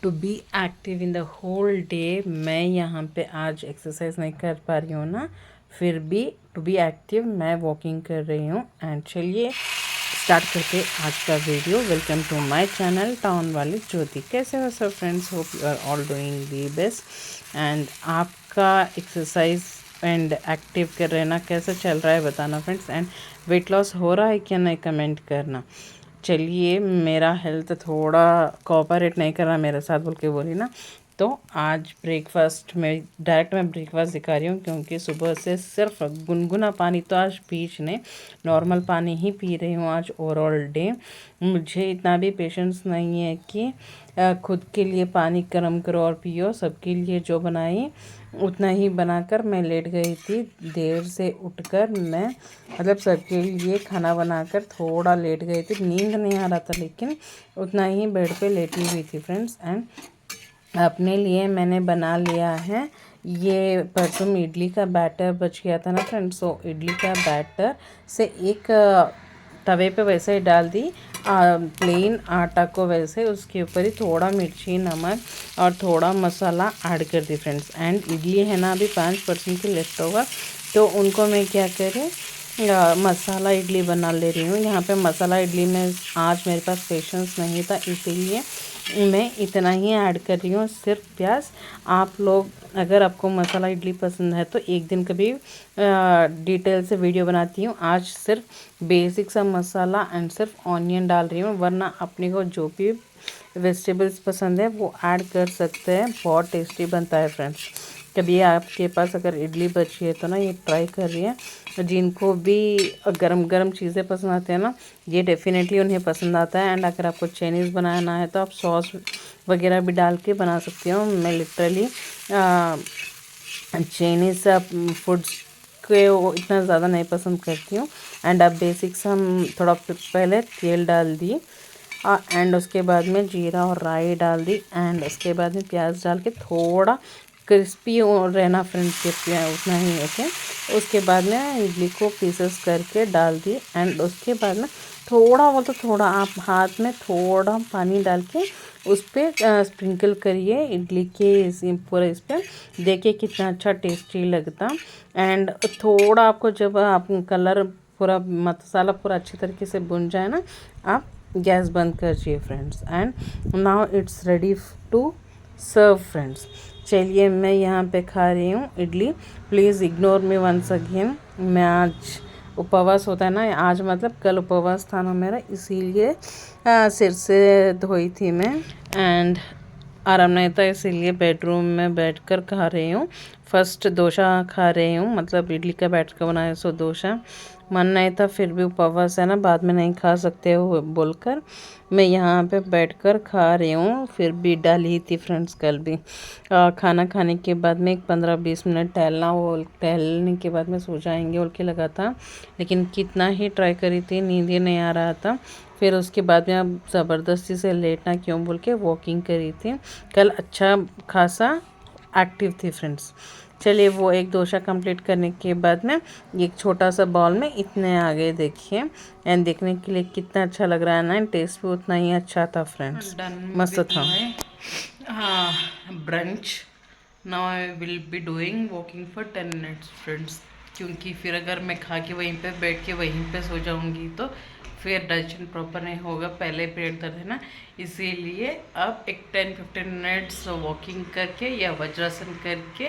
To be active in the whole day. मैं यहाँ पे आज एक्सरसाइज नहीं कर पा रही हूँ ना, फिर भी टू बी एक्टिव मैं वॉकिंग कर रही हूँ। एंड चलिए स्टार्ट करते आज का video. Welcome to my channel town वाली ज्योति। कैसे हो सब friends? Hope you are all doing the best. And आपका एक्सरसाइज एंड एक्टिव कर रहना कैसा चल रहा है बताना फ्रेंड्स। एंड वेट लॉस हो रहा है क्या नहीं कमेंट करना। चलिए, मेरा हेल्थ थोड़ा कोऑपरेट नहीं कर रहा मेरे साथ बोल के बोली ना, तो आज ब्रेकफास्ट में डायरेक्ट मैं ब्रेकफास्ट दिखा रही हूँ, क्योंकि सुबह से सिर्फ गुनगुना पानी तो आज पीच नहीं, नॉर्मल पानी ही पी रही हूँ आज ओवरऑल डे। मुझे इतना भी पेशेंस नहीं है कि खुद के लिए पानी गर्म करो और पियो। सबके लिए जो बनाई उतना ही बनाकर मैं लेट गई थी। देर से उठकर मैं मतलब सबके लिए खाना बनाकर थोड़ा लेट गई थी। नींद नहीं आ रहा था, लेकिन उतना ही बेड पे लेटी हुई थी फ्रेंड्स। एंड अपने लिए मैंने बना लिया है, ये परसों इडली का बैटर बच गया था ना फ्रेंड्स, तो इडली का बैटर से एक तवे पे वैसे ही डाल दी प्लेन आटा को, वैसे उसके ऊपर ही थोड़ा मिर्ची नमक और थोड़ा मसाला ऐड कर दी फ्रेंड्स। एंड इडली है ना अभी 5% की लेफ्ट ओवर, तो उनको मैं क्या करें मसाला इडली बना ले रही हूँ। यहाँ पे मसाला इडली में आज मेरे पास पेशेंस नहीं था, इसीलिए मैं इतना ही ऐड कर रही हूँ, सिर्फ प्याज। आप लोग अगर आपको मसाला इडली पसंद है तो एक दिन कभी डिटेल से वीडियो बनाती हूँ। आज सिर्फ बेसिक सा मसाला एंड सिर्फ ऑनियन डाल रही हूँ, वरना अपने को जो भी वेजिटेबल्स पसंद है वो ऐड कर सकते हैं। बहुत टेस्टी बनता है फ्रेंड्स। कभी आपके पास अगर इडली बची है तो ना ये ट्राई कर रही है। जिनको भी गरम गरम चीज़ें पसंद आती हैं ना, ये डेफिनेटली उन्हें पसंद आता है। एंड अगर आपको चाइनीज़ बनाना है तो आप सॉस वगैरह भी डाल के बना सकती हो। मैं लिटरली चाइनीज़ फूड्स को इतना ज़्यादा नहीं पसंद करती हूँ। एंड अब बेसिक्स हम थोड़ा पहले तेल डाल दी एंड उसके बाद में जीरा और राई डाल दी। एंड उसके बाद में प्याज डाल के थोड़ा क्रिस्पी रहना फ्रेंड्स, के उतना ही ओके। उसके बाद में इडली को पीसेस करके डाल दी। एंड उसके बाद में थोड़ा वो तो थोड़ा आप हाथ में थोड़ा पानी डाल के उस पर स्प्रिंकल करिए इडली के पूरे इस पर, देखिए कितना अच्छा टेस्टी लगता। एंड थोड़ा आपको जब आप कलर पूरा मसाला पूरा अच्छी तरीके से भुन जाए ना, आप गैस बंद करिए friends. And now it's ready to serve friends. चलिए, मैं यहाँ पे खा रही हूँ idli. Please ignore me once again. मैं आज उपवास होता है ना, आज मतलब कल उपवास था ना मेरा, इसीलिए सिर से धोई थी मैं। एंड आराम नहीं था, इसीलिए बेडरूम में बैठकर खा रही हूँ। फर्स्ट डोसा खा रही हूँ, मतलब इडली का बैटर का बनाया सो डोसा। मन नहीं था, फिर भी उपवास है ना, बाद में नहीं खा सकते हो बोलकर मैं यहाँ पे बैठकर खा रही हूँ। फिर भी डाली थी फ्रेंड्स कल भी। खाना खाने के बाद में 15-20 मिनट टहलना, वो टहलने के बाद में सो जाएंगे बोल के लगा था, लेकिन कितना ही ट्राई करी थी, नींद ही नहीं आ रहा था। फिर उसके बाद में अब ज़बरदस्ती से लेटना क्यों बोल के वॉकिंग करी थी। कल अच्छा खासा एक्टिव थी फ्रेंड्स। चलिए, वो एक डोसा कंप्लीट करने के बाद में एक छोटा सा बॉल में इतने आ गए देखिए। एंड देखने के लिए कितना अच्छा लग रहा है ना, टेस्ट भी उतना ही अच्छा था फ्रेंड्स, मस्त था। हाँ, brunch. Now I will be doing walking for 10 minutes friends, क्योंकि फिर अगर मैं खा के वहीं पे बैठ के वहीं पे सो जाऊंगी तो फिर डाइजेशन प्रॉपर नहीं होगा, पहले पेट दर्द है ना। इसीलिए अब एक 10-15 मिनट्स वॉकिंग करके या वज्रासन करके,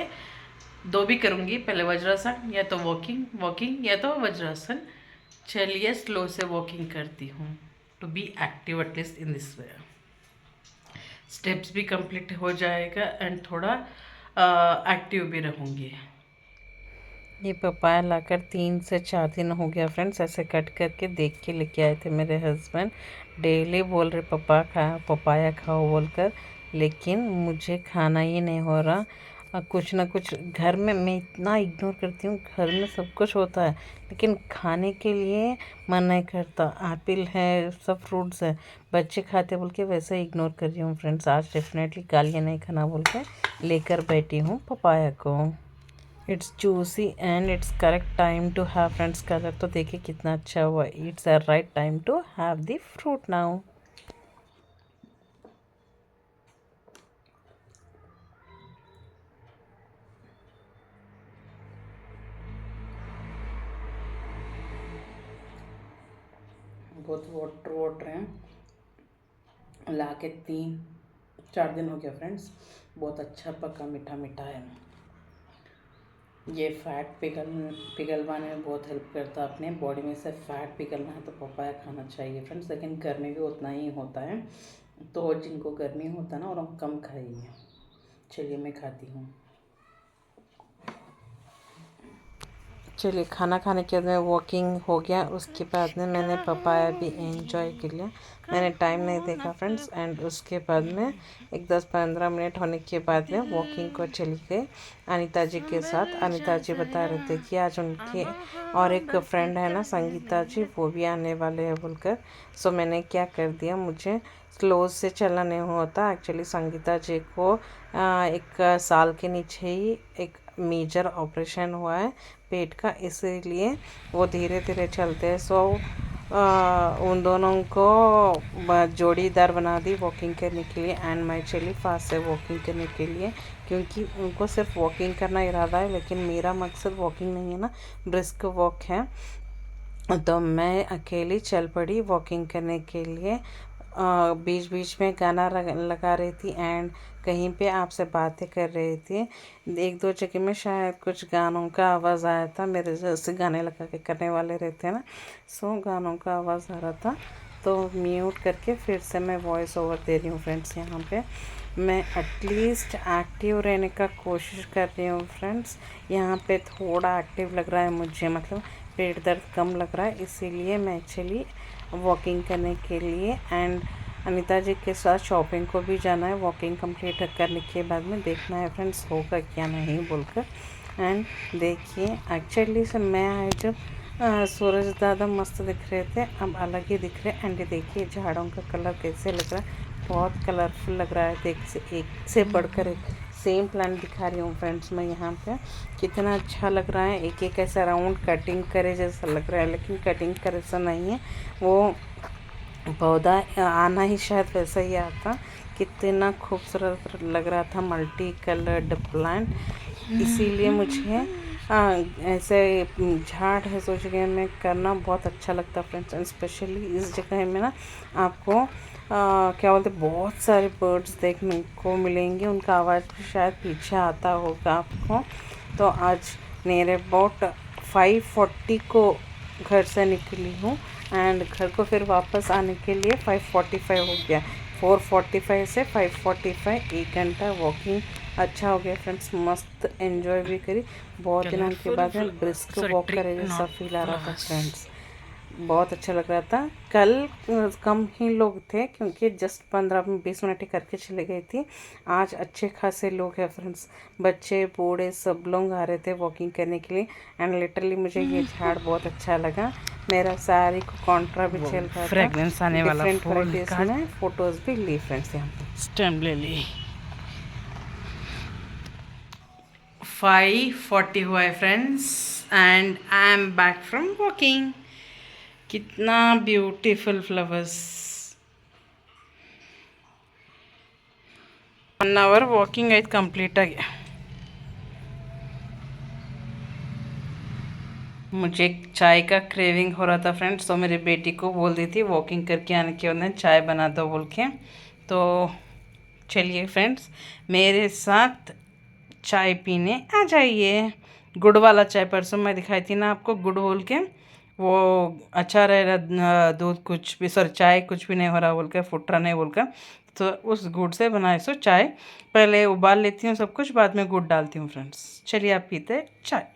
दो भी करूँगी, पहले वज्रासन या तो वॉकिंग, वॉकिंग या तो वज्रासन। चलिए स्लो से वॉकिंग करती हूँ to be active at least in this way. Steps भी कंप्लीट हो जाएगा एंड थोड़ा एक्टिव भी रहूँगी। ये पपाया लाकर 3 से 4 दिन हो गया फ्रेंड्स, ऐसे कट करके देख के लेके आए थे मेरे हस्बैंड। डेली बोल रहे पपाया खाओ बोलकर, लेकिन मुझे खाना ही नहीं हो रहा। कुछ ना कुछ घर में मैं इतना इग्नोर करती हूँ, घर में सब कुछ होता है लेकिन खाने के लिए मन नहीं करता। एप्पल है, सब फ्रूट्स है, बच्चे खाते बोल के वैसे ही इग्नोर कर रही हूँ फ्रेंड्स। आज डेफिनेटली गालियाँ नहीं खाना बोल के लेकर बैठी हूँ पपाया को। It's juicy and it's correct time to have friends. Colour तो देखिए कितना अच्छा हुआ। It's a right time to have the fruit now. बहुत वाटर हैं। ला के 3-4 दिन हो गया फ्रेंड्स। बहुत अच्छा पका, मीठा मीठा है। ये फैट पिघलवाने में बहुत हेल्प करता है। अपने बॉडी में से फैट पिघलना है तो पपाया खाना चाहिए फ्रेंड्स। लेकिन गर्मी भी उतना ही होता है, तो जिनको गर्मी होता है ना और कम खाइए। चलिए मैं खाती हूँ। चलिए खाना खाने के बाद में वॉकिंग हो गया। उसके बाद में मैंने पपाया भी एंजॉय कर लिया। मैंने टाइम नहीं देखा फ्रेंड्स। एंड उसके बाद में एक 10-15 मिनट होने के बाद में वॉकिंग को चली गई अनीता जी के साथ। अनीता जी बता रहे थे कि आज उनके और एक फ्रेंड है ना संगीता जी, वो भी आने वाले हैं बोलकर। सो मैंने क्या कर दिया, मुझे स्लो से चलना नहीं होता। एक्चुअली संगीता जी को 1 साल के नीचे ही एक मेजर ऑपरेशन हुआ है पेट का, इसीलिए वो धीरे धीरे चलते हैं। सो उन दोनों को जोड़ीदार बना दी वॉकिंग करने के लिए। एंड मैं चली फास्ट से वॉकिंग करने के लिए, क्योंकि उनको सिर्फ वॉकिंग करना इरादा है, लेकिन मेरा मकसद वॉकिंग नहीं है ना, ब्रिस्क वॉक है। तो मैं अकेली चल पड़ी वॉकिंग करने के लिए। बीच बीच में गाना लगा रही थी एंड कहीं पे आपसे बातें कर रही थी। 1-2 जगह में शायद कुछ गानों का आवाज़ आया था। मेरे जैसे गाने लगा के करने वाले रहते हैं ना, सो गानों का आवाज़ आ रहा था, तो म्यूट करके फिर से मैं वॉइस ओवर दे रही हूँ फ्रेंड्स। यहाँ पे मैं एटलीस्ट एक्टिव रहने का कोशिश कर रही हूँ फ्रेंड्स। यहाँ पे थोड़ा एक्टिव लग रहा है मुझे, मतलब पेट दर्द कम लग रहा है, इसीलिए मैं चली वॉकिंग करने के लिए। एंड अनीता जी के साथ शॉपिंग को भी जाना है। वॉकिंग कंप्लीट करने के बाद में देखना है फ्रेंड्स होगा क्या नहीं बोलकर। एंड देखिए एक्चुअली से मैं आए जब सूरज दादा मस्त दिख रहे थे, अब अलग ही दिख रहे। एंड देखिए झाड़ों का कलर कैसे लग रहा है, बहुत कलरफुल लग रहा है। देख से एक से बढ़कर एक सेम प्लांट दिखा रही हूँ फ्रेंड्स मैं यहाँ पे। कितना अच्छा लग रहा है, एक एक ऐसा राउंड कटिंग करे जैसा लग रहा है, लेकिन कटिंग करे ऐसा नहीं है, वो पौधा आना ही शायद वैसा ही आता। कितना खूबसूरत लग रहा था, मल्टी कलर्ड प्लांट। इसीलिए मुझे ऐसे झाड़ है सो जगह में करना बहुत अच्छा लगता है फ्रेंड्स। स्पेशली इस जगह में ना आपको क्या बोलते बहुत सारे बर्ड्स देखने को मिलेंगे। उनका आवाज़ भी शायद पीछे आता होगा आपको। तो आज नियर अबाउट 5:40 को घर से निकली हूँ एंड घर को फिर वापस आने के लिए 5:45 हो गया। 4:45 से 5:45 1 घंटा वॉकिंग अच्छा हो गया फ्रेंड्स। मस्त एंजॉय भी करी। बहुत दिनों के बाद में ब्रिस्क वॉक करे जैसा फील आ रहा था फ्रेंड्स, बहुत अच्छा लग रहा था। कल कम ही लोग थे क्योंकि जस्ट 15-20 मिनट ही करके चले गई थी। आज अच्छे खासे लोग हैं फ्रेंड्स, बच्चे बूढ़े सब लोग आ रहे थे वॉकिंग करने के लिए। एंड लिटरली मुझे ये झाड़ बहुत अच्छा लगा। मेरा सारी को कॉन्ट्रा भी चल रहा था, फ्रेगनेंस आने वाला फूल का मैं फोटोज भी ली फ्रेंड्स। यहाँ पे स्टेम ले ली। 5:40 हुआ है friends and I am back from walking. कितना ब्यूटीफुल फ्लावर्स। 1 hour वॉकिंग आಯ್ತು कंप्लीट आ गया। मुझे चाय का क्रेविंग हो रहा था फ्रेंड्स, तो मेरी बेटी को बोल दी थी वॉकिंग करके आने के बाद चाय बना दो बोल के। तो चलिए फ्रेंड्स मेरे साथ चाय पीने आ जाइए। गुड़ वाला चाय, परसों मैं दिखाई थी ना आपको गुड़ बोल के, वो अच्छा रहेगा दूध कुछ भी सॉरी चाय कुछ भी नहीं हो रहा बोल के, फुट रहा नहीं बोल कर, तो उस गुड़ से बनाए सो चाय। पहले उबाल लेती हूँ सब कुछ, बाद में गुड़ डालती हूँ फ्रेंड्स। चलिए आप पीते चाय।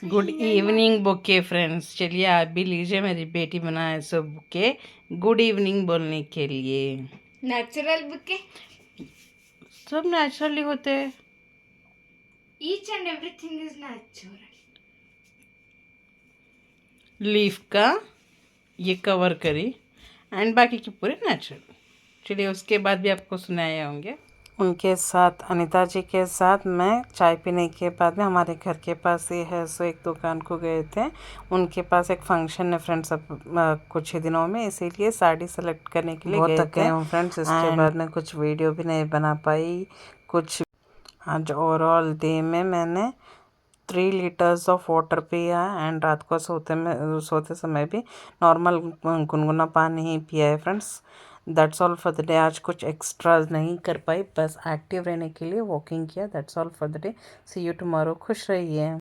गुड इवनिंग बुके फ्रेंड्स, चलिए आप भी लीजिए, मेरी बेटी बनाए सो बुके गुड इवनिंग बोलने के लिए। नेचुरल बुके सब नेचुरली होते हैं। Each and everything is natural. Leaf का ये कवर करी एंड बाकी के पूरे नेचुरल। चलिए उसके बाद भी आपको सुनाए होंगे। उनके साथ अनीता जी के साथ मैं चाय पीने के बाद में हमारे घर के पास ही है सो एक दुकान को गए थे। उनके पास एक फंक्शन है फ्रेंड्स अब कुछ ही दिनों में, इसीलिए साड़ी सेलेक्ट करने के लिए गए थे फ्रेंड्स। इसके बाद में कुछ वीडियो भी नहीं बना पाई कुछ। आज ओवरऑल डे में मैंने 3 लीटर्स ऑफ वाटर पिया एंड रात को सोते समय भी नॉर्मल गुनगुना पानी ही पिया है friends. That's all for the day. आज कुछ एक्स्ट्रा नहीं कर पाई, बस एक्टिव रहने के लिए वॉकिंग किया। That's all for the day. See you tomorrow. खुश रहिए।